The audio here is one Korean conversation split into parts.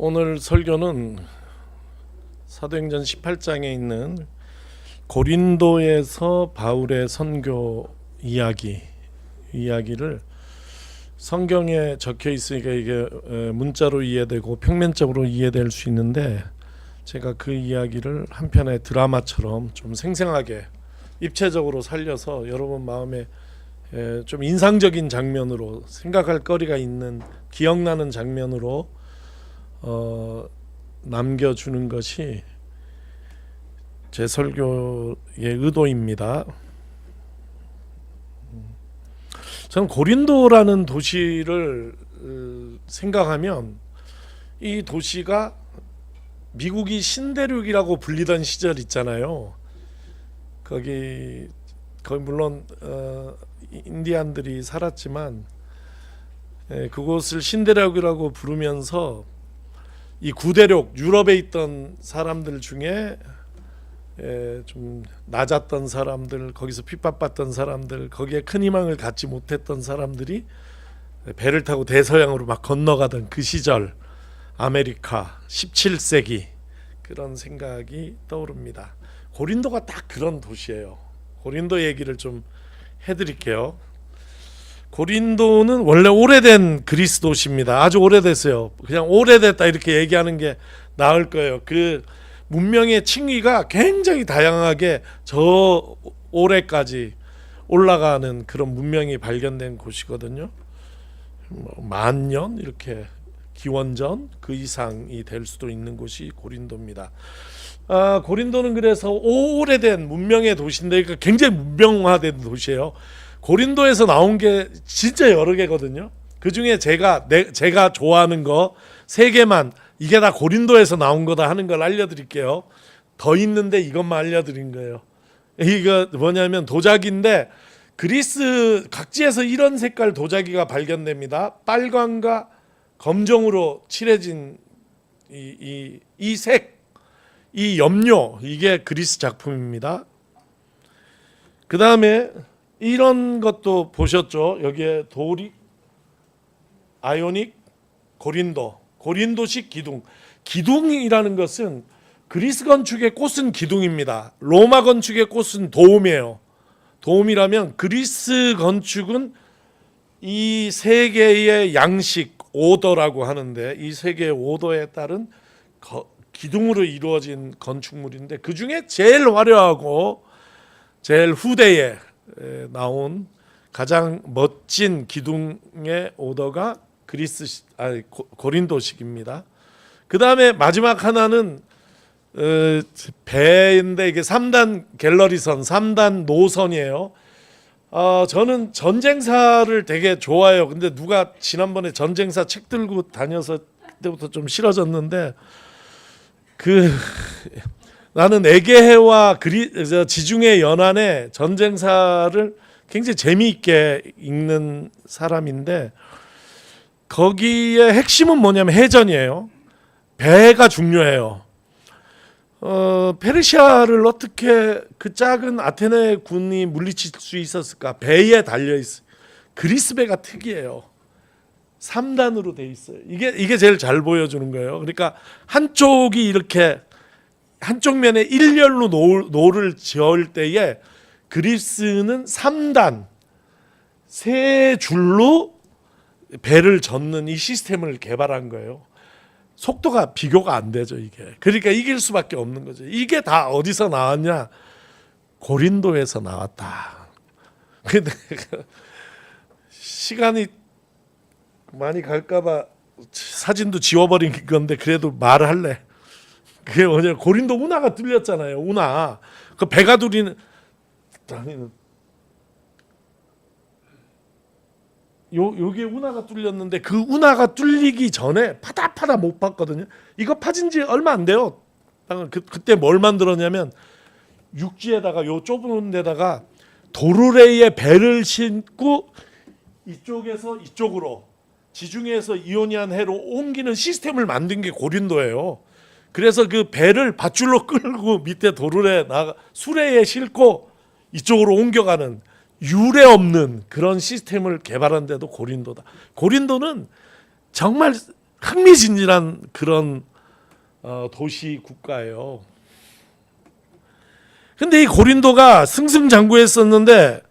오늘 설교는 사도행전 18장에 있는 고린도에서 바울의 선교 이야기를 성경에 적혀 있으니까 이게 문자로 이해되고 평면적으로 이해될 수 있는데, 제가 그 이야기를 한 편의 드라마처럼 좀 생생하게 입체적으로 살려서 여러분 마음에 좀 인상적인 장면으로, 생각할 거리가 있는, 기억나는 장면으로 남겨주는 것이 제 설교의 의도입니다. 저는 고린도라는 도시를 생각하면, 이 도시가 미국이 신대륙이라고 불리던 시절 있잖아요. 거기 물론 인디안들이 살았지만 그곳을 신대륙이라고 부르면서 이 구대륙, 유럽에 있던 사람들 중에 좀 낮았던 사람들, 거기서 핍박받던 사람들, 거기에 큰 희망을 갖지 못했던 사람들이 배를 타고 대서양으로 막 건너가던 그 시절, 아메리카 17세기, 그런 생각이 떠오릅니다. 고린도가 딱 그런 도시예요. 고린도 얘기를 좀 해드릴게요. 고린도는 원래 오래된 그리스 도시입니다. 아주 오래됐어요. 그냥 오래됐다 이렇게 얘기하는 게 나을 거예요. 그 문명의 층위가 굉장히 다양하게 저 올해까지 올라가는 그런 문명이 발견된 곳이거든요. 만년 이렇게 기원전 그 이상이 될 수도 있는 곳이 고린도입니다. 고린도는 그래서 오래된 문명의 도시인데, 그러니까 굉장히 문명화된 도시예요. 고린도에서 나온 게 진짜 여러 개거든요. 그 중에 제가 좋아하는 거 3개만, 이게 다 고린도에서 나온 거다 하는 걸 알려드릴게요. 더 있는데 이것만 알려드린 거예요. 이거 뭐냐면 도자기인데, 그리스 각지에서 이런 색깔 도자기가 발견됩니다. 빨강과 검정으로 칠해진 이 색, 이 염료, 이게 그리스 작품입니다. 그 다음에 이런 것도 보셨죠? 여기에 도리, 아이오닉, 고린도식 기둥. 기둥이라는 것은 그리스 건축의 꽃은 기둥입니다. 로마 건축의 꽃은 도움이에요. 도움이라면 그리스 건축은 이 3개의 양식, 오더라고 하는데, 이 3개의 오더에 따른 기둥으로 이루어진 건축물인데, 그 중에 제일 화려하고 제일 후대에 나온 가장 멋진 기둥의 오더가 고린도식입니다. 그 다음에 마지막 하나는 배인데, 이게 3단 갤러리선, 3단 노선이에요. 저는 전쟁사를 되게 좋아해요. 근데 누가 지난번에 전쟁사 책 들고 다녀서 그때부터 좀 싫어졌는데, 나는 에게해와 지중해 연안의 전쟁사를 굉장히 재미있게 읽는 사람인데, 거기에 핵심은 뭐냐면 해전이에요. 배가 중요해요. 페르시아를 어떻게 그 작은 아테네 군이 물리칠 수 있었을까? 배에 달려 있어요. 그리스 배가 특이해요. 3단으로 돼 있어요. 이게 제일 잘 보여주는 거예요. 그러니까 한쪽이 이렇게, 한쪽 면에 일렬로 노를 지을 때에 그리스는 3단, 3줄로 배를 젓는 이 시스템을 개발한 거예요. 속도가 비교가 안 되죠, 이게. 그러니까 이길 수밖에 없는 거죠. 이게 다 어디서 나왔냐? 고린도에서 나왔다. 근데 시간이 많이 갈까봐 사진도 지워버린 건데, 그래도 말을 할래. 그게 뭐냐, 고린도 운하가 뚫렸잖아요. 운하. 그 배가 두리는, 요게 운하가 뚫렸는데, 그 운하가 뚫리기 전에 파다 못 팠거든요. 이거 파진 지 얼마 안 돼요. 그때 뭘 만들었냐면, 육지에다가, 요 좁은 데다가 도르레이에 배를 싣고 이쪽에서 이쪽으로, 지중해에서 이오니안 해로 옮기는 시스템을 만든 게 고린도예요. 그래서 그 배를 밧줄로 끌고 밑에 도르레 수레에 싣고 이쪽으로 옮겨가는 유례 없는 그런 시스템을 개발한 데도 고린도다. 고린도는 정말 흥미진진한 그런 도시 국가예요. 근데 이 고린도가 승승장구했었는데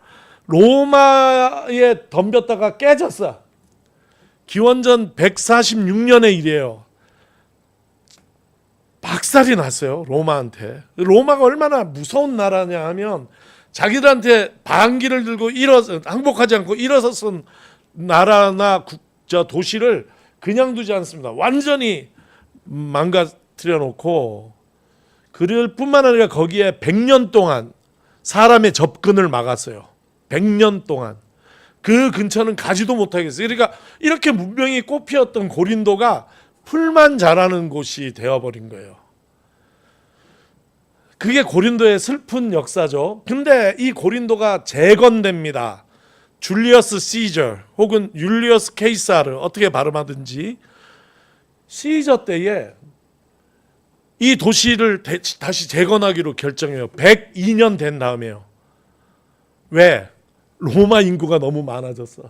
로마에 덤볐다가 깨졌어. 기원전 146년의 일이에요. 박살이 났어요, 로마한테. 로마가 얼마나 무서운 나라냐 하면 자기들한테 반기를 들고 항복하지 않고 일어섰던 나라나 도시를 그냥 두지 않습니다. 완전히 망가뜨려 놓고, 그럴 뿐만 아니라 거기에 100년 동안 사람의 접근을 막았어요. 100년 동안 그 근처는 가지도 못하겠어요. 그러니까 이렇게 문명이 꽃피었던 고린도가 풀만 자라는 곳이 되어버린 거예요. 그게 고린도의 슬픈 역사죠. 근데 이 고린도가 재건됩니다. 줄리어스 시저 혹은 율리어스 케이사르, 어떻게 발음하든지, 시저 때에 이 도시를 다시 재건하기로 결정해요. 102년 된 다음에요. 왜? 로마 인구가 너무 많아졌어.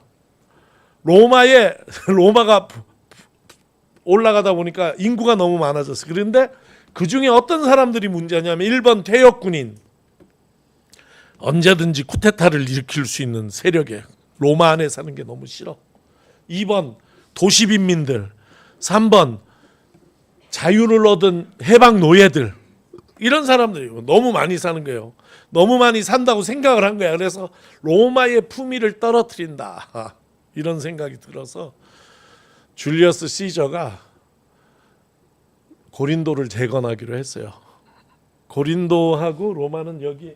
로마가 올라가다 보니까 인구가 너무 많아졌어. 그런데 그 중에 어떤 사람들이 문제냐면 1번 퇴역군인, 언제든지 쿠데타를 일으킬 수 있는 세력에 로마 안에 사는 게 너무 싫어. 2번 도시 빈민들, 3번 자유를 얻은 해방 노예들, 이런 사람들이 너무 많이 사는 거예요. 너무 많이 산다고 생각을 한 거야. 그래서 로마의 품위를 떨어뜨린다, 이런 생각이 들어서 줄리어스 시저가 고린도를 재건하기로 했어요. 고린도하고 로마는 여기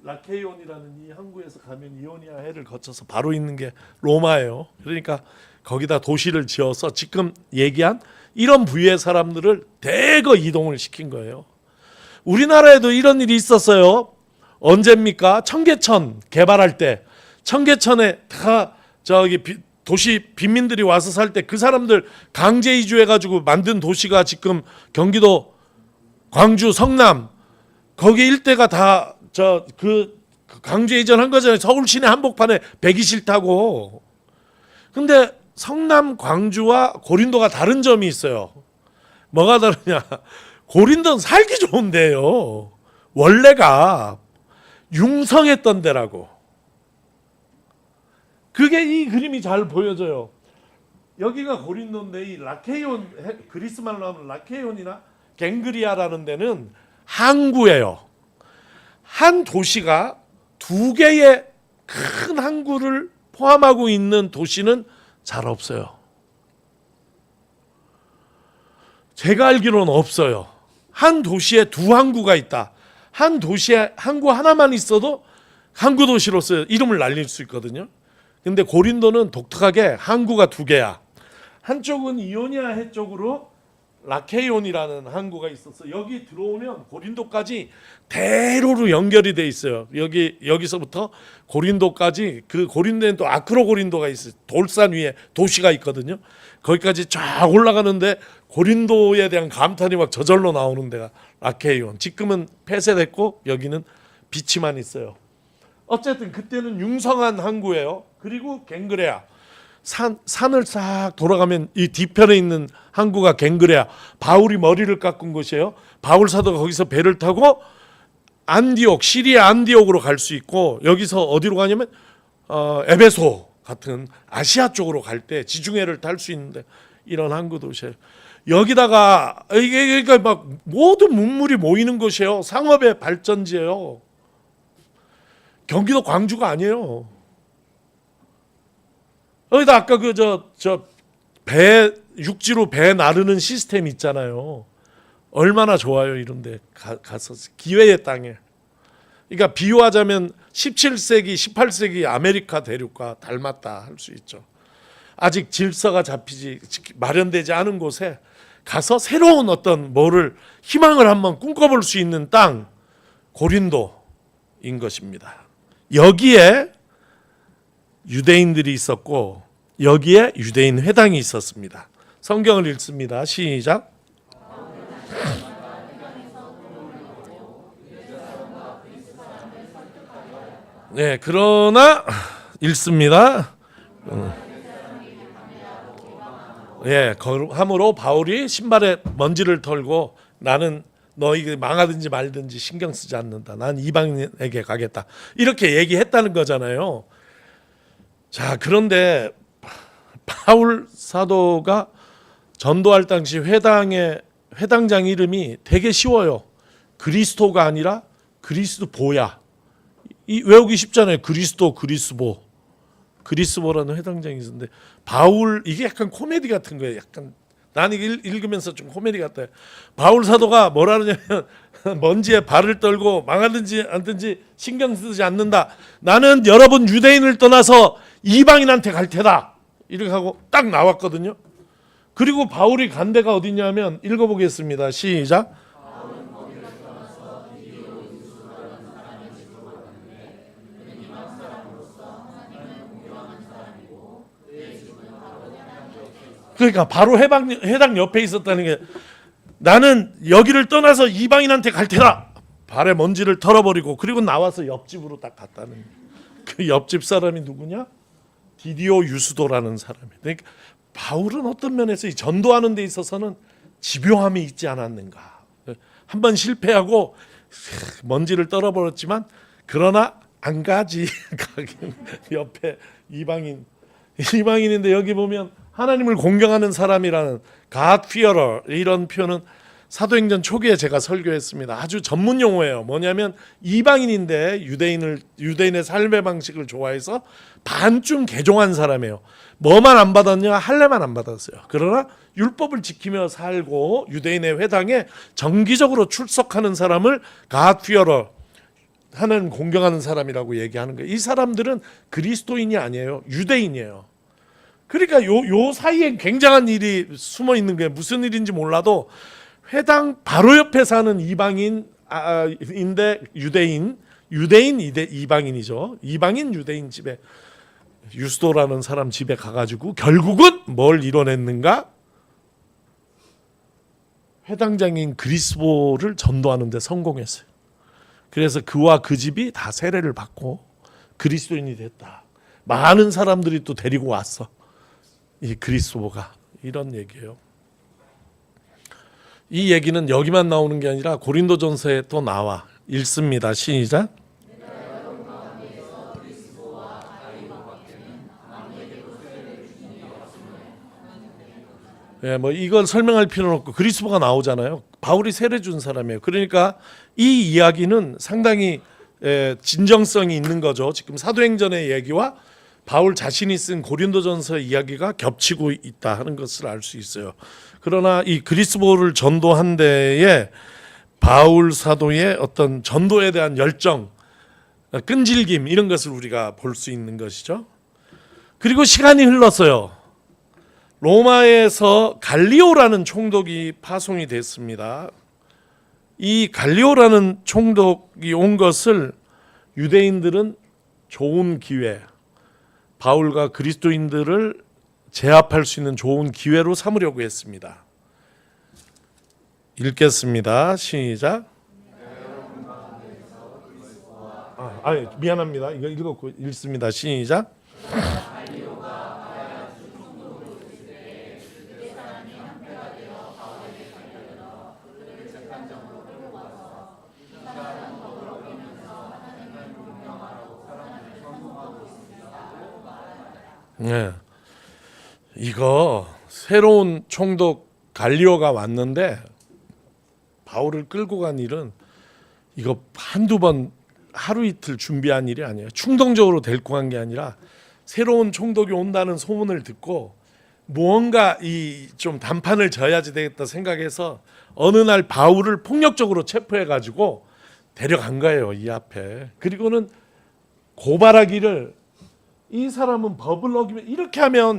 라케이온이라는 이 항구에서 가면 이오니아 해를 거쳐서 바로 있는 게 로마예요. 그러니까 거기다 도시를 지어서 지금 얘기한 이런 부위의 사람들을 대거 이동을 시킨 거예요. 우리나라에도 이런 일이 있었어요. 언제입니까? 청계천 개발할 때, 청계천에 다 도시 빈민들이 와서 살 때 그 사람들 강제 이주해가지고 만든 도시가 지금 경기도 광주, 성남 거기 일대가 다 강제 이전한 거잖아요. 서울 시내 한복판에 배기 싫다고. 근데 성남, 광주와 고린도가 다른 점이 있어요. 뭐가 다르냐? 고린도는 살기 좋은 데예요. 원래가 융성했던 데라고. 그게 이 그림이 잘 보여져요. 여기가 고린도인데 이 라케이온, 그리스 말로 하면 라케이온이나 갱그리아라는 데는 항구예요. 한 도시가 두 개의 큰 항구를 포함하고 있는 도시는 잘 없어요. 제가 알기로는 없어요. 한 도시에 두 항구가 있다. 한 도시에 항구 하나만 있어도 항구 도시로서 이름을 날릴 수 있거든요. 근데 고린도는 독특하게 항구가 두 개야. 한쪽은 이오니아 해 쪽으로 라케이온이라는 항구가 있었어. 여기 들어오면 고린도까지 대로로 연결이 돼 있어요. 여기서부터 고린도까지, 그 고린도엔 또 아크로 고린도가 있어요. 돌산 위에 도시가 있거든요. 거기까지 쫙 올라가는데 고린도에 대한 감탄이 막 저절로 나오는 데가 라케이온. 지금은 폐쇄됐고 여기는 비치만 있어요. 어쨌든 그때는 융성한 항구예요. 그리고 갱그레아, 산을 싹 돌아가면 이 뒤편에 있는 항구가 갱그레아, 바울이 머리를 깎은 곳이에요. 바울 사도가 거기서 배를 타고 안디옥, 시리아 안디옥으로 갈 수 있고, 여기서 어디로 가냐면 에베소 같은 아시아 쪽으로 갈 때 지중해를 탈 수 있는데, 이런 항구 도시예요. 여기다가 이게 그러니까 막 모든 문물이 모이는 곳이에요. 상업의 발전지예요. 경기도 광주가 아니에요. 여기다 아까 배 육지로 배 나르는 시스템 있잖아요. 얼마나 좋아요, 이런데 가서 기회의 땅에. 그러니까 비유하자면 17세기, 18세기 아메리카 대륙과 닮았다 할 수 있죠. 아직 질서가 마련되지 않은 곳에 가서 새로운 어떤 희망을 한번 꿈꿔볼 수 있는 땅, 고린도인 것입니다. 여기에 유대인들이 있었고 여기에 유대인 회당이 있었습니다. 성경을 읽습니다. 시작. 네, 그러나 읽습니다. 예, 거룩함으로 바울이 신발에 먼지를 털고 나는 너희 망하든지 말든지 신경 쓰지 않는다. 난 이방인에게 가겠다. 이렇게 얘기했다는 거잖아요. 자, 그런데 바울 사도가 전도할 당시 회당장 이름이 되게 쉬워요. 그리스도가 아니라 그리스도보야. 이 외우기 쉽잖아요. 그리스도라는 회당장이 있었는데 바울 이게 약간 코미디 같은 거예요. 약간 나는 읽으면서 좀 코미디 같아요. 바울 사도가 뭐라 그러냐면 먼지에 발을 떨고 망하든지 안든지 신경 쓰지 않는다. 나는 여러분 유대인을 떠나서 이방인한테 갈 테다. 이렇게 하고 딱 나왔거든요. 그리고 바울이 간 데가 어디냐면 읽어보겠습니다. 시작. 그러니까 바로 해당 옆에 있었다는 게 나는 여기를 떠나서 이방인한테 갈 테다. 발에 먼지를 털어버리고 그리고 나와서 옆집으로 딱 갔다는 그 옆집 사람이 누구냐? 디디오 유스도라는 사람이에요. 그러니까 바울은 어떤 면에서 이 전도하는 데 있어서는 집요함이 있지 않았는가. 한번 실패하고 먼지를 떨어버렸지만 그러나 안 가지. 옆에 이방인인데 여기 보면 하나님을 공경하는 사람이라는 God fearer 이런 표현은 사도행전 초기에 제가 설교했습니다. 아주 전문 용어예요. 뭐냐면 이방인인데 유대인의 삶의 방식을 좋아해서 반쯤 개종한 사람이에요. 뭐만 안 받았냐? 할례만 안 받았어요. 그러나 율법을 지키며 살고 유대인의 회당에 정기적으로 출석하는 사람을 God fearer 하나님 공경하는 사람이라고 얘기하는 거예요. 이 사람들은 그리스도인이 아니에요. 유대인이에요. 그러니까 요 사이에 굉장한 일이 숨어 있는 게 무슨 일인지 몰라도 회당 바로 옆에 사는 이방인인데 유대인 이방인이죠. 이방인 유대인 집에 유스도라는 사람 집에 가가지고 결국은 뭘 이뤄냈는가? 회당장인 그리스도를 전도하는 데 성공했어요. 그래서 그와 그 집이 다 세례를 받고 그리스도인이 됐다. 많은 사람들이 또 데리고 왔어. 이 그리스도가 이런 얘기예요. 이 얘기는 여기만 나오는 게 아니라 고린도전서에 또 나와 읽습니다. 시작. 예, 뭐 이걸 설명할 필요는 없고 그리스도가 나오잖아요. 바울이 세례 준 사람이에요. 그러니까 이 이야기는 상당히 진정성이 있는 거죠. 지금 사도행전의 얘기와 바울 자신이 쓴 고린도전서 이야기가 겹치고 있다 하는 것을 알 수 있어요. 그러나 이 그리스도를 전도한 데에 바울 사도의 어떤 전도에 대한 열정, 끈질김 이런 것을 우리가 볼 수 있는 것이죠. 그리고 시간이 흘렀어요. 로마에서 갈리오라는 총독이 파송이 됐습니다. 이 갈리오라는 총독이 온 것을 유대인들은 좋은 기회, 바울과 그리스도인들을 제압할 수 있는 좋은 기회로 삼으려고 했습니다. 읽겠습니다. 시작. 미안합니다. 이거 읽었고 읽습니다. 시작. 네. 이거 새로운 총독 갈리오가 왔는데 바울을 끌고 간 일은 이거 한두 번 하루 이틀 준비한 일이 아니에요. 충동적으로 데리고 간 게 아니라 새로운 총독이 온다는 소문을 듣고 무언가 이 좀 단판을 져야지 되겠다 생각해서 어느 날 바울을 폭력적으로 체포해 가지고 데려간 거예요. 이 앞에. 그리고는 고발하기를 이 사람은 법을 어기면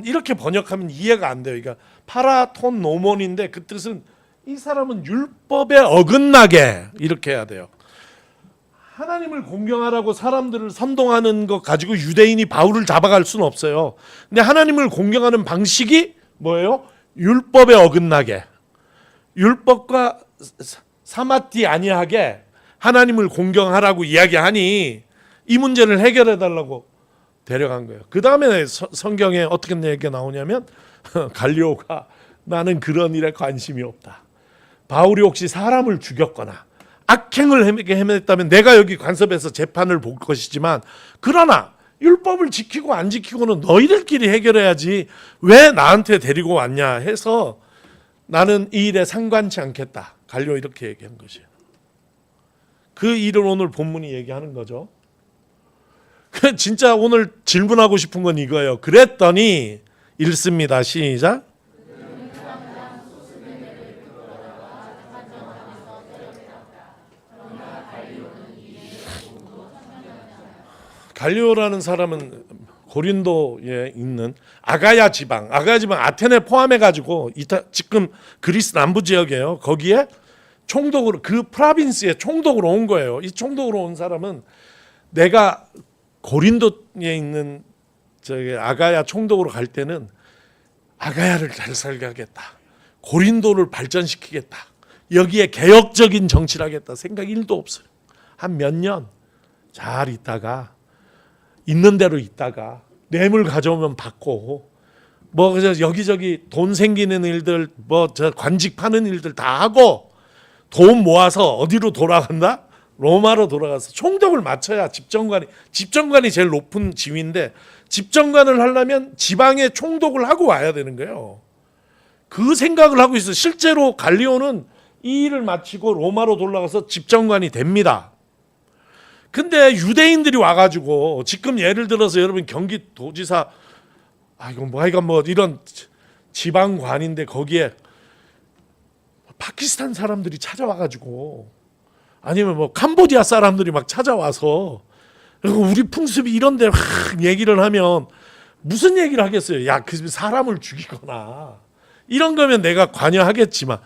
이렇게 번역하면 이해가 안 돼요. 그러니까 파라톤 노몬인데 그 뜻은 이 사람은 율법에 어긋나게 이렇게 해야 돼요. 하나님을 공경하라고 사람들을 선동하는 것 가지고 유대인이 바울을 잡아갈 수는 없어요. 근데 하나님을 공경하는 방식이 뭐예요? 율법에 어긋나게, 율법과 사마띠 아니하게 하나님을 공경하라고 이야기하니 이 문제를 해결해 달라고 데려간 거예요. 그 다음에 성경에 어떻게 얘기가 나오냐면 갈리오가 나는 그런 일에 관심이 없다. 바울이 혹시 사람을 죽였거나 악행을 행했다면 내가 여기 간섭해서 재판을 볼 것이지만, 그러나 율법을 지키고 안 지키고는 너희들끼리 해결해야지 왜 나한테 데리고 왔냐 해서 나는 이 일에 상관치 않겠다. 갈리오 이렇게 얘기한 것이에요. 그 일을 오늘 본문이 얘기하는 거죠. 진짜 오늘 질문하고 싶은 건 이거예요. 그랬더니 읽습니다. 시작. 갈리오라는 사람은 고린도에 있는 아가야 지방 아테네 포함해가지고 지금 그리스 남부 지역이에요. 거기에 총독으로, 그 프라빈스의 총독으로 온 거예요. 이 총독으로 온 사람은 내가 고린도에 있는 저기 아가야 총독으로 갈 때는 아가야를 잘 살게 하겠다. 고린도를 발전시키겠다. 여기에 개혁적인 정치를 하겠다. 생각 1도 없어요. 한 몇 년 잘 있다가 있는 대로 있다가 뇌물 가져오면 받고 뭐 그저 여기저기 돈 생기는 일들 뭐 저 관직 파는 일들 다 하고 돈 모아서 어디로 돌아간다? 로마로 돌아가서 총독을 맡아야 집정관이 제일 높은 지위인데 집정관을 하려면 지방에 총독을 하고 와야 되는 거예요. 그 생각을 하고 있어요. 실제로 갈리오는 이 일을 마치고 로마로 돌아가서 집정관이 됩니다. 근데 유대인들이 와가지고 지금 예를 들어서 여러분 경기도지사 이건 뭐 이런 지방관인데 거기에 파키스탄 사람들이 찾아와가지고 아니면 뭐 캄보디아 사람들이 막 찾아와서 그리고 우리 풍습이 이런데 막 얘기를 하면 무슨 얘기를 하겠어요? 야, 그 사람을 죽이거나 이런 거면 내가 관여하겠지만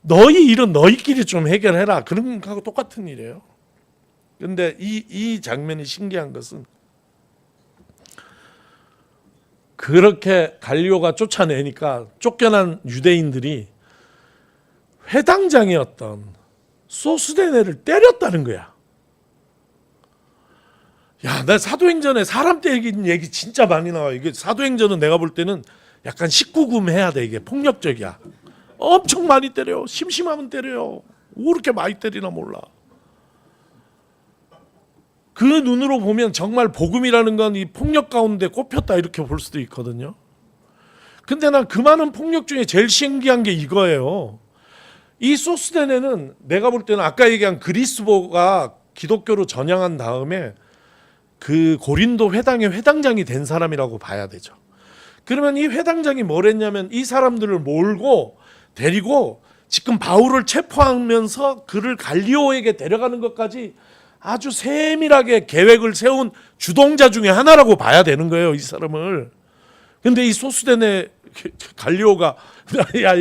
너희 일은 너희끼리 좀 해결해라. 그런 거하고 똑같은 일이에요. 근데 이 장면이 신기한 것은 그렇게 갈리오가 쫓아내니까 쫓겨난 유대인들이 회당장이었던 소스데네를 때렸다는 거야. 야, 나 사도행전에 사람 때리는 얘기 진짜 많이 나와. 이게 사도행전은 내가 볼 때는 약간 19금 해야 돼. 이게 폭력적이야. 엄청 많이 때려요. 심심하면 때려요. 왜 이렇게 많이 때리나 몰라. 그 눈으로 보면 정말 복음이라는 건 이 폭력 가운데 꼽혔다 이렇게 볼 수도 있거든요. 근데 난 그 많은 폭력 중에 제일 신기한 게 이거예요. 이 소스데네는 내가 볼 때는 아까 얘기한 그리스보가 기독교로 전향한 다음에 그 고린도 회당의 회당장이 된 사람이라고 봐야 되죠. 그러면 이 회당장이 뭘 했냐면 이 사람들을 몰고 데리고 지금 바울을 체포하면서 그를 갈리오에게 데려가는 것까지 아주 세밀하게 계획을 세운 주동자 중에 하나라고 봐야 되는 거예요, 이 사람을. 근데 이 소스데네 갈리오가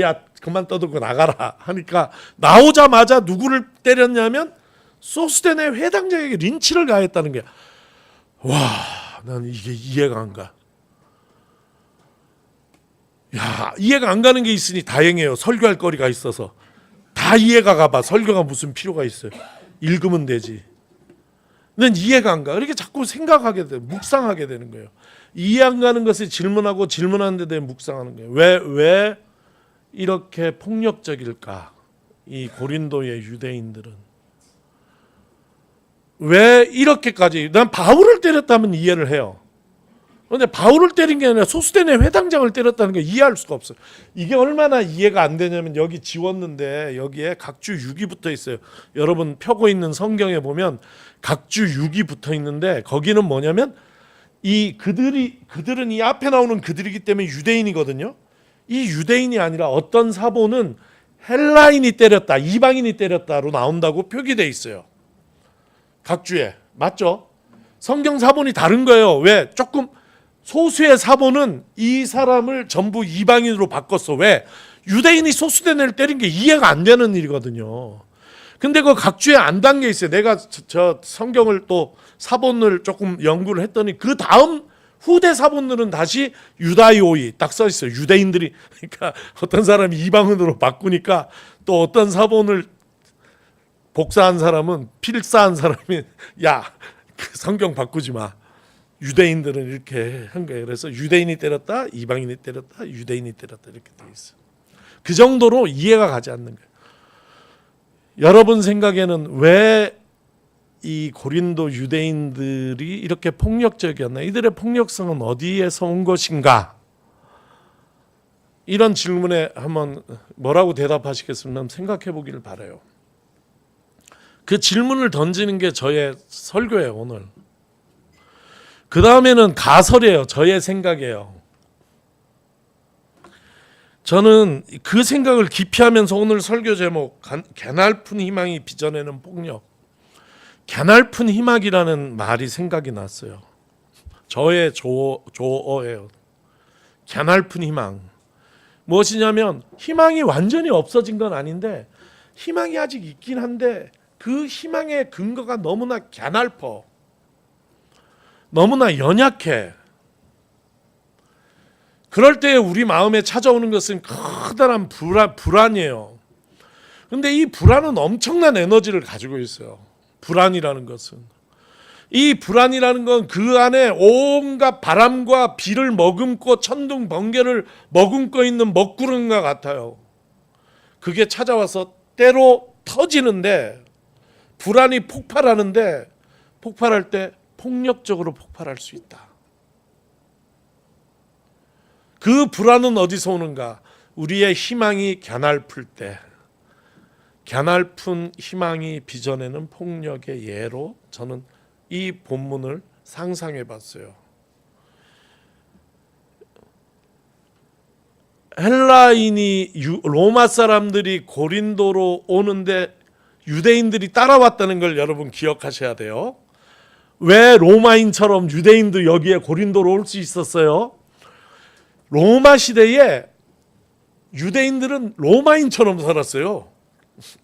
야 그만 떠들고 나가라 하니까 나오자마자 누구를 때렸냐면 소스데네 회당장에게 린치를 가했다는 거야. 와, 난 이게 이해가 안 가. 야, 이해가 안 가는 게 있으니 다행이에요. 설교할 거리가 있어서. 다 이해가 가봐. 설교가 무슨 필요가 있어요. 읽으면 되지. 난 이해가 안 가. 이렇게 자꾸 생각하게 돼. 묵상하게 되는 거예요. 이해 안 가는 것을 질문하고 질문하는 데 대해 묵상하는 거예요. 왜 이렇게 폭력적일까? 이 고린도의 유대인들은. 왜 이렇게까지? 난 바울을 때렸다면 이해를 해요. 그런데 바울을 때린 게 아니라 소스데네 회당장을 때렸다는 게 이해할 수가 없어요. 이게 얼마나 이해가 안 되냐면 여기 지웠는데 여기에 각주 6이 붙어 있어요. 여러분 펴고 있는 성경에 보면 각주 6이 붙어 있는데 거기는 뭐냐면 그들은 이 앞에 나오는 그들이기 때문에 유대인이거든요. 이 유대인이 아니라 어떤 사본은 헬라인이 때렸다, 이방인이 때렸다로 나온다고 표기돼 있어요. 각주에. 맞죠? 성경 사본이 다른 거예요. 왜? 조금 소수의 사본은 이 사람을 전부 이방인으로 바꿨어. 왜? 유대인이 소수대네를 때린 게 이해가 안 되는 일이거든요. 근데 그 각주에 안 담겨 있어요. 내가 저 성경을 또 사본을 조금 연구를 했더니 그 다음 후대 사본들은 다시 유다이오이 딱 써 있어요. 유대인들이, 그러니까 어떤 사람이 이방인으로 바꾸니까 또 어떤 사본을 복사한 사람은 필사한 사람이 야, 그 성경 바꾸지 마. 유대인들은 이렇게 한 거예요. 그래서 유대인이 때렸다, 이방인이 때렸다, 유대인이 때렸다 이렇게 돼 있어요. 그 정도로 이해가 가지 않는 거예요. 여러분 생각에는 왜 이 고린도 유대인들이 이렇게 폭력적이었나? 이들의 폭력성은 어디에서 온 것인가? 이런 질문에 한번 뭐라고 대답하시겠으면 생각해 보기를 바라요. 그 질문을 던지는 게 저의 설교예요, 오늘. 그 다음에는 가설이에요. 저의 생각이에요. 저는 그 생각을 깊이 하면서 오늘 설교 제목 개날픈 희망이 빚어내는 폭력, 개날픈 희망이라는 말이 생각이 났어요. 저의 조어예요. 개날픈 희망. 무엇이냐면 희망이 완전히 없어진 건 아닌데 희망이 아직 있긴 한데 그 희망의 근거가 너무나 개날퍼, 너무나 연약해. 그럴 때 우리 마음에 찾아오는 것은 커다란 불안이에요. 그런데 이 불안은 엄청난 에너지를 가지고 있어요. 불안이라는 것은. 이 불안이라는 건 그 안에 온갖 바람과 비를 머금고 천둥 번개를 머금고 있는 먹구름과 같아요. 그게 찾아와서 때로 터지는데, 불안이 폭발하는데, 폭발할 때 폭력적으로 폭발할 수 있다. 그 불안은 어디서 오는가? 우리의 희망이 갸날플 때, 갸날픈 희망이 빚어내는 폭력의 예로 저는 이 본문을 상상해 봤어요. 헬라인이 로마 사람들이 고린도로 오는데 유대인들이 따라왔다는 걸 여러분 기억하셔야 돼요. 왜 로마인처럼 유대인도 여기에 고린도로 올 수 있었어요? 로마 시대에 유대인들은 로마인처럼 살았어요.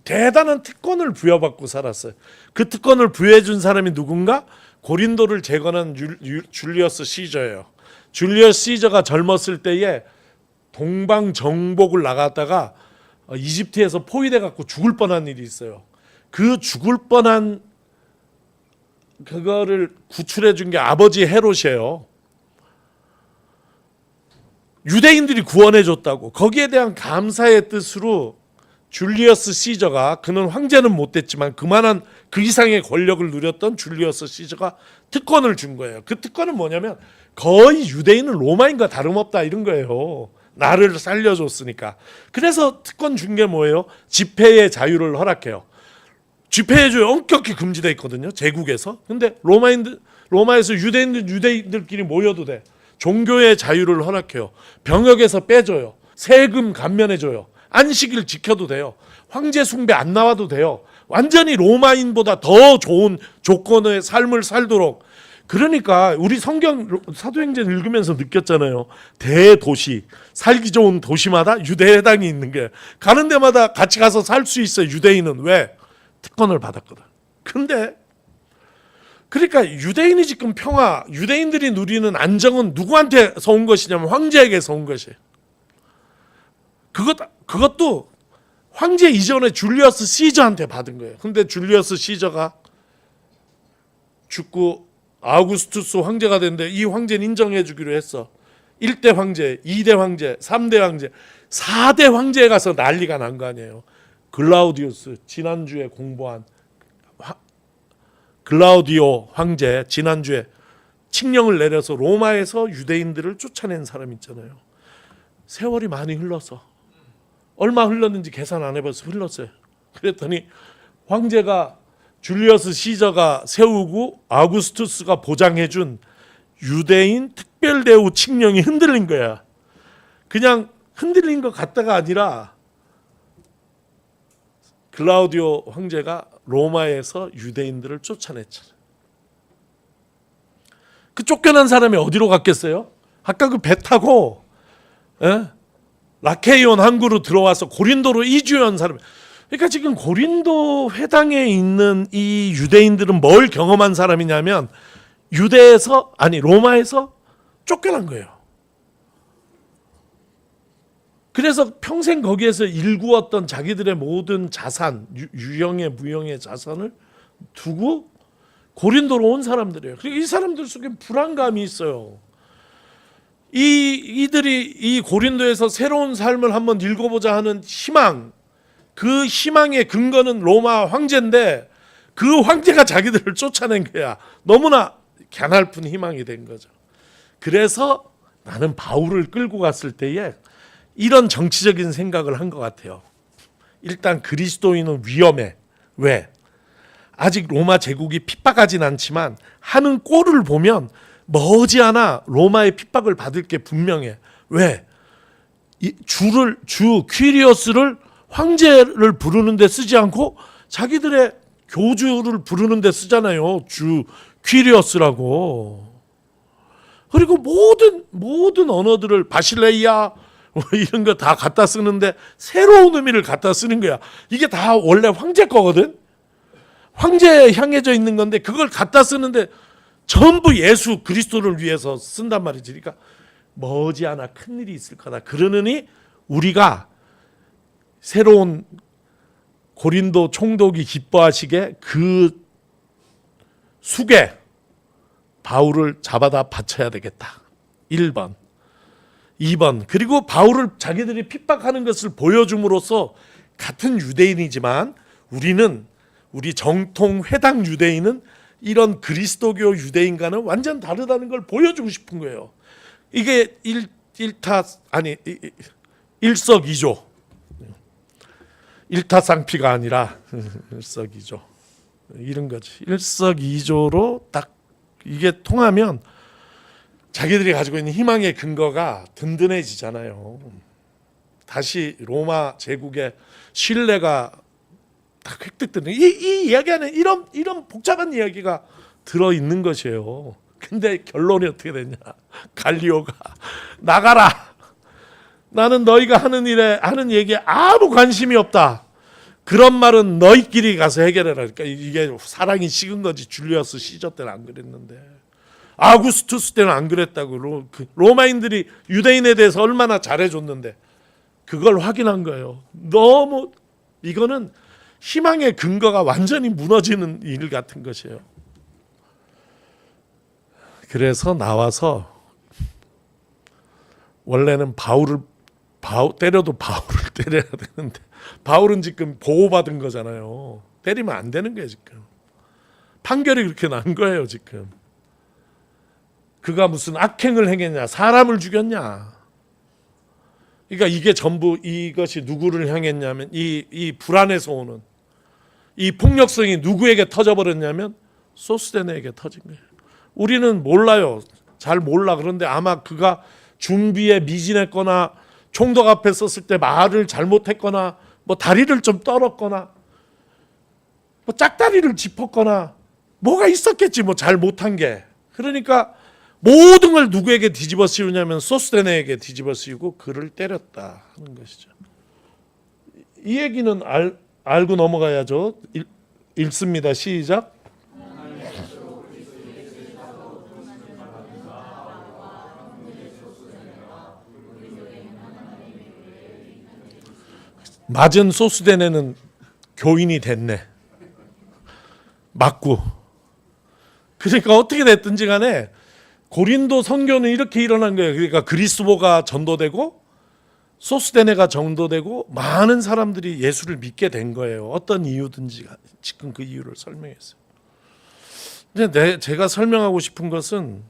대단한 특권을 부여받고 살았어요. 그 특권을 부여해 준 사람이 누군가? 고린도를 재건한 줄리어스 시저예요. 줄리어스 시저가 젊었을 때에 동방 정복을 나갔다가 이집트에서 포위돼 갖고 죽을 뻔한 일이 있어요. 그 죽을 뻔한 그거를 구출해 준 게 아버지 헤롯이에요. 유대인들이 구원해 줬다고. 거기에 대한 감사의 뜻으로 줄리어스 시저가, 그는 황제는 못 됐지만 그만한 그 이상의 권력을 누렸던 줄리어스 시저가 특권을 준 거예요. 그 특권은 뭐냐면 거의 유대인은 로마인과 다름없다 이런 거예요. 나를 살려줬으니까. 그래서 특권 준 게 뭐예요? 집회의 자유를 허락해요. 집회의 자유 엄격히 금지되어 있거든요, 제국에서. 근데 로마에서 유대인들끼리 모여도 돼. 종교의 자유를 허락해요. 병역에서 빼줘요. 세금 감면해줘요. 안식일 지켜도 돼요. 황제 숭배 안 나와도 돼요. 완전히 로마인보다 더 좋은 조건의 삶을 살도록. 그러니까 우리 성경 사도행전 읽으면서 느꼈잖아요. 대도시, 살기 좋은 도시마다 유대회당이 있는 게, 가는 데마다 같이 가서 살 수 있어요. 유대인은. 왜? 특권을 받았거든. 근데 그러니까 유대인이 지금 평화, 유대인들이 누리는 안정은 누구한테서 온 것이냐면 황제에게서 온 것이에요. 그것도 황제 이전에 줄리어스 시저한테 받은 거예요. 근데 줄리어스 시저가 죽고 아우구스투스 황제가 됐는데 이 황제는 인정해 주기로 했어. 1대 황제, 2대 황제, 3대 황제, 4대 황제에 가서 난리가 난 거 아니에요. 글라우디우스, 지난주에 공부한 글라우디오 황제, 지난주에 칙령을 내려서 로마에서 유대인들을 쫓아낸 사람 있잖아요. 세월이 많이 흘러서, 얼마 흘렀는지 계산 안 해봐서 흘렀어요. 그랬더니 황제가, 줄리어스 시저가 세우고 아우구스투스가 보장해준 유대인 특별대우 칙령이 흔들린 거야. 그냥 흔들린 것 같다가 아니라 글라우디오 황제가 로마에서 유대인들을 쫓아냈잖아요. 그 쫓겨난 사람이 어디로 갔겠어요? 아까 그 배 타고 라케이온 항구로 들어와서 고린도로 이주한 사람. 그러니까 지금 고린도 회당에 있는 이 유대인들은 뭘 경험한 사람이냐면 로마에서 쫓겨난 거예요. 그래서 평생 거기에서 일구었던 자기들의 모든 자산, 유형의 무형의 자산을 두고 고린도로 온 사람들이에요. 그리고 이 사람들 속에 불안감이 있어요. 이들이 이 고린도에서 새로운 삶을 한번 읽어보자 하는 희망, 그 희망의 근거는 로마 황제인데 그 황제가 자기들을 쫓아낸 거야. 너무나 갸냘픈 희망이 된 거죠. 그래서 나는 바울을 끌고 갔을 때에 이런 정치적인 생각을 한 것 같아요. 일단 그리스도인은 위험해. 왜? 아직 로마 제국이 핍박하진 않지만 하는 꼴을 보면 머지않아 로마의 핍박을 받을 게 분명해. 왜? 주 퀴리어스를 황제를 부르는데 쓰지 않고 자기들의 교주를 부르는데 쓰잖아요. 주 퀴리어스라고. 그리고 모든 언어들을 바실레이아 이런 거 다 갖다 쓰는데 새로운 의미를 갖다 쓰는 거야. 이게 다 원래 황제 거거든. 황제에 향해져 있는 건데 그걸 갖다 쓰는데 전부 예수 그리스도를 위해서 쓴단 말이지. 그러니까 머지않아 큰 일이 있을 거다. 그러느니 우리가 새로운 고린도 총독이 기뻐하시게 그 숙에 바울을 잡아다 바쳐야 되겠다. 1번. 2번. 그리고 바울을 자기들이 핍박하는 것을 보여줌으로써 같은 유대인이지만 우리 정통 회당 유대인은 이런 그리스도교 유대인과는 완전 다르다는 걸 보여주고 싶은 거예요. 이게 일석이조. 일타쌍피가 아니라 일석이조. 이런 거지. 일석이조로 딱 이게 통하면 자기들이 가지고 있는 희망의 근거가 든든해지잖아요. 다시 로마 제국의 신뢰가 딱 획득되는 이 이야기 안에 이런 복잡한 이야기가 들어 있는 것이에요. 근데 결론이 어떻게 되냐? 갈리오가 나가라. 나는 너희가 하는 얘기에 아무 관심이 없다. 그런 말은 너희끼리 가서 해결해라. 그러니까 이게 사랑이 식은 거지. 줄리어스 시저 때는 안 그랬는데. 아구스투스 때는 안 그랬다고. 로마인들이 유대인에 대해서 얼마나 잘해줬는데 그걸 확인한 거예요. 너무 이거는 희망의 근거가 완전히 무너지는 일 같은 것이에요. 그래서 나와서 원래는 때려도 바울을 때려야 되는데 바울은 지금 보호받은 거잖아요. 때리면 안 되는 거예요. 지금 판결이 그렇게 난 거예요. 지금 그가 무슨 악행을 행했냐, 사람을 죽였냐. 그러니까 이게 전부 이것이 누구를 향했냐면 이 불안에서 오는 이 폭력성이 누구에게 터져버렸냐면 소스데네에게 터진 거예요. 우리는 몰라요. 잘 몰라. 그런데 아마 그가 준비에 미진했거나 총독 앞에 섰을 때 말을 잘못했거나 뭐 다리를 좀 떨었거나 뭐 짝다리를 짚었거나 뭐가 있었겠지. 뭐 잘 못한 게. 그러니까 모든 걸 누구에게 뒤집어 씌우냐면 소스데네에게 뒤집어 씌우고 그를 때렸다 하는 것이죠. 이 얘기는 알고 넘어가야죠. 읽습니다. 시작. 맞은 소스데네는 교인이 됐네. 맞고. 그러니까 어떻게 됐든지 간에 고린도 선교는 이렇게 일어난 거예요. 그러니까 그리스도가 전도되고 소스데네가 전도되고 많은 사람들이 예수를 믿게 된 거예요. 어떤 이유든지 지금 그 이유를 설명했어요. 근데 제가 설명하고 싶은 것은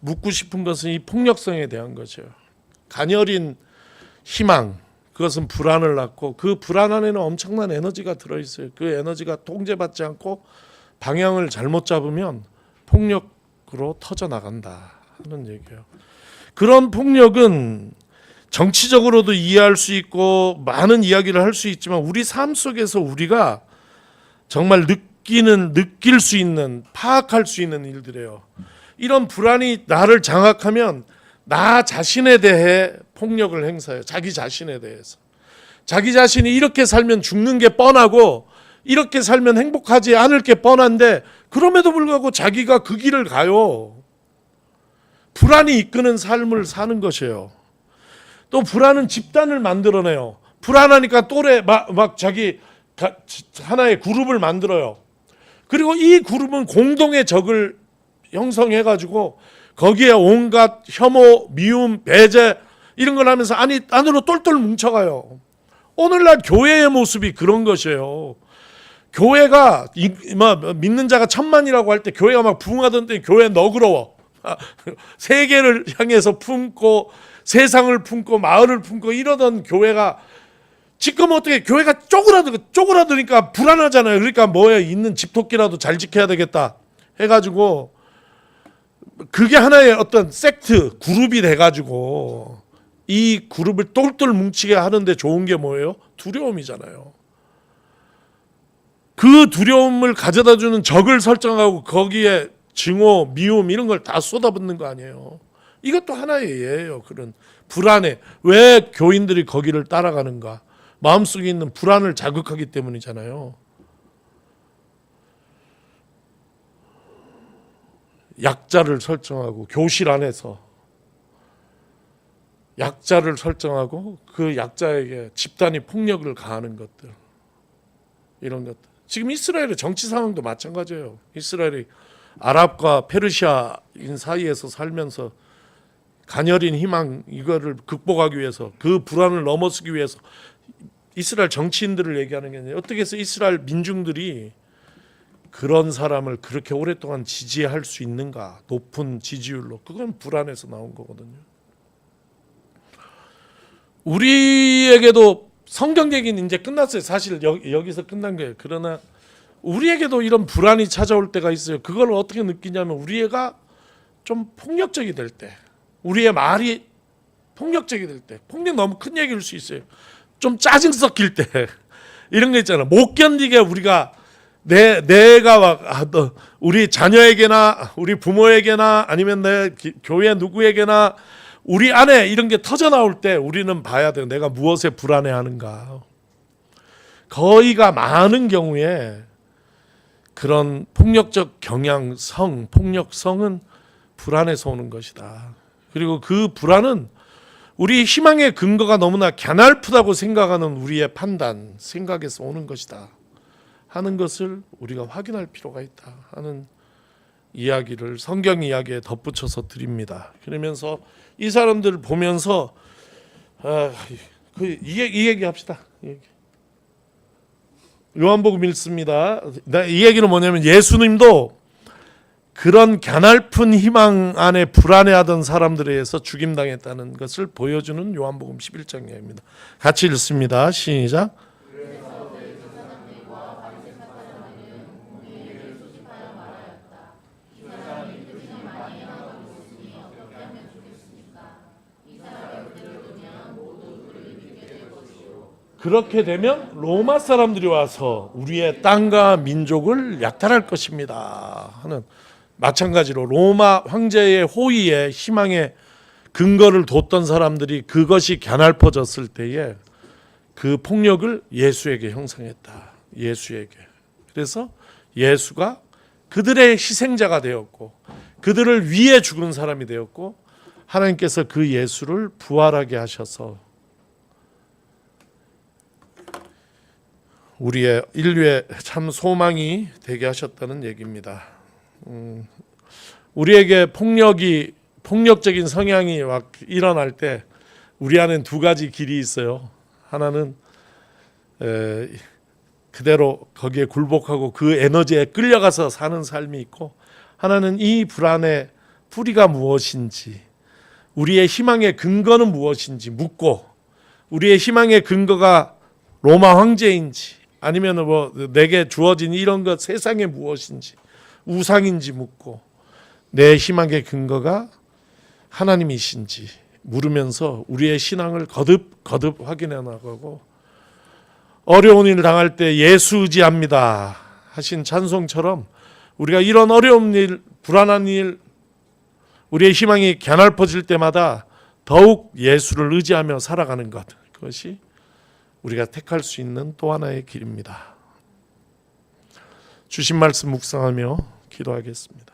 묻고 싶은 것은 이 폭력성에 대한 거죠. 가녀린 희망, 그것은 불안을 낳고 그 불안 안에는 엄청난 에너지가 들어있어요. 그 에너지가 통제받지 않고 방향을 잘못 잡으면 폭력으로 터져나간다 하는 얘기예요. 그런 폭력은 정치적으로도 이해할 수 있고 많은 이야기를 할 수 있지만 우리 삶 속에서 우리가 정말 느낄 수 있는, 파악할 수 있는 일들이에요. 이런 불안이 나를 장악하면 나 자신에 대해 폭력을 행사해요. 자기 자신에 대해서. 자기 자신이 이렇게 살면 죽는 게 뻔하고 이렇게 살면 행복하지 않을 게 뻔한데 그럼에도 불구하고 자기가 그 길을 가요. 불안이 이끄는 삶을 사는 것이에요. 또 불안은 집단을 만들어내요. 불안하니까 또래 막 자기 하나의 그룹을 만들어요. 그리고 이 그룹은 공동의 적을 형성해가지고 거기에 온갖 혐오, 미움, 배제 이런 걸 하면서 안으로 똘똘 뭉쳐가요. 오늘날 교회의 모습이 그런 것이에요. 교회가 믿는 자가 1000만이라고 할 때 교회가 막 부흥하던 때 교회 너그러워. 세계를 향해서 품고 세상을 품고 마을을 품고 이러던 교회가 지금 어떻게 교회가 쪼그라드니까 불안하잖아요. 그러니까 뭐예요? 있는 집토끼라도 잘 지켜야 되겠다 해가지고 그게 하나의 어떤 섹트 그룹이 돼가지고 이 그룹을 똘똘 뭉치게 하는데 좋은 게 뭐예요? 두려움이잖아요. 그 두려움을 가져다주는 적을 설정하고 거기에 증오, 미움 이런 걸 다 쏟아붓는 거 아니에요. 이것도 하나의 예예요. 그런 불안해. 왜 교인들이 거기를 따라가는가? 마음속에 있는 불안을 자극하기 때문이잖아요. 약자를 설정하고 교실 안에서 약자를 설정하고 그 약자에게 집단이 폭력을 가하는 것들, 이런 것들. 지금 이스라엘의 정치 상황도 마찬가지예요. 이스라엘이 아랍과 페르시아인 사이에서 살면서 가녀린 희망 이거를 극복하기 위해서 그 불안을 넘어서기 위해서 이스라엘 정치인들을 얘기하는 게 아니라 어떻게 해서 이스라엘 민중들이 그런 사람을 그렇게 오랫동안 지지할 수 있는가? 높은 지지율로. 그건 불안해서 나온 거거든요. 우리에게도 성경 얘기는 이제 끝났어요. 사실 여기서 끝난 거예요. 그러나 우리에게도 이런 불안이 찾아올 때가 있어요. 그걸 어떻게 느끼냐면 우리 애가 좀 폭력적이 될 때, 우리의 말이 폭력적이 될 때, 폭력 너무 큰 얘기일 수 있어요. 좀 짜증 섞일 때 이런 거 있잖아. 못 견디게 우리가 내가 막 우리 자녀에게나 우리 부모에게나 아니면 내 교회 누구에게나 우리 안에 이런 게 터져 나올 때 우리는 봐야 돼요. 내가 무엇에 불안해하는가. 거의가 많은 경우에 그런 폭력적 경향성, 폭력성은 불안에서 오는 것이다. 그리고 그 불안은 우리 희망의 근거가 너무나 갸냘프다고 생각하는 우리의 판단, 생각에서 오는 것이다 하는 것을 우리가 확인할 필요가 있다 하는 이야기를 성경 이야기에 덧붙여서 드립니다. 그러면서 이 사람들 보면서 이 얘기 합시다. 요한복음 읽습니다. 이 얘기는 뭐냐면 예수님도 그런 갸냘픈 희망 안에 불안해하던 사람들에 의해서 죽임당했다는 것을 보여주는 요한복음 11장 이야기입니다. 같이 읽습니다. 시작. 그렇게 되면 로마 사람들이 와서 우리의 땅과 민족을 약탈할 것입니다 하는, 마찬가지로 로마 황제의 호의에 희망의 근거를 뒀던 사람들이 그것이 갸냘퍼졌을 때에 그 폭력을 예수에게 형성했다. 예수에게. 그래서 예수가 그들의 희생자가 되었고 그들을 위해 죽은 사람이 되었고 하나님께서 그 예수를 부활하게 하셔서 우리의 인류의 참 소망이 되게 하셨다는 얘기입니다. 우리에게 폭력적인 성향이 막 일어날 때 우리 안엔 두 가지 길이 있어요. 하나는 그대로 거기에 굴복하고 그 에너지에 끌려가서 사는 삶이 있고, 하나는 이 불안의 뿌리가 무엇인지, 우리의 희망의 근거는 무엇인지 묻고, 우리의 희망의 근거가 로마 황제인지 아니면 뭐 내게 주어진 이런 것 세상에 무엇인지 우상인지 묻고, 내 희망의 근거가 하나님이신지 물으면서 우리의 신앙을 거듭 확인해 나가고, 어려운 일을 당할 때 예수 의지합니다 하신 찬송처럼 우리가 이런 어려운 일, 불안한 일, 우리의 희망이 갸냘퍼질 때마다 더욱 예수를 의지하며 살아가는 것, 그것이 우리가 택할 수 있는 또 하나의 길입니다. 주신 말씀 묵상하며 기도하겠습니다.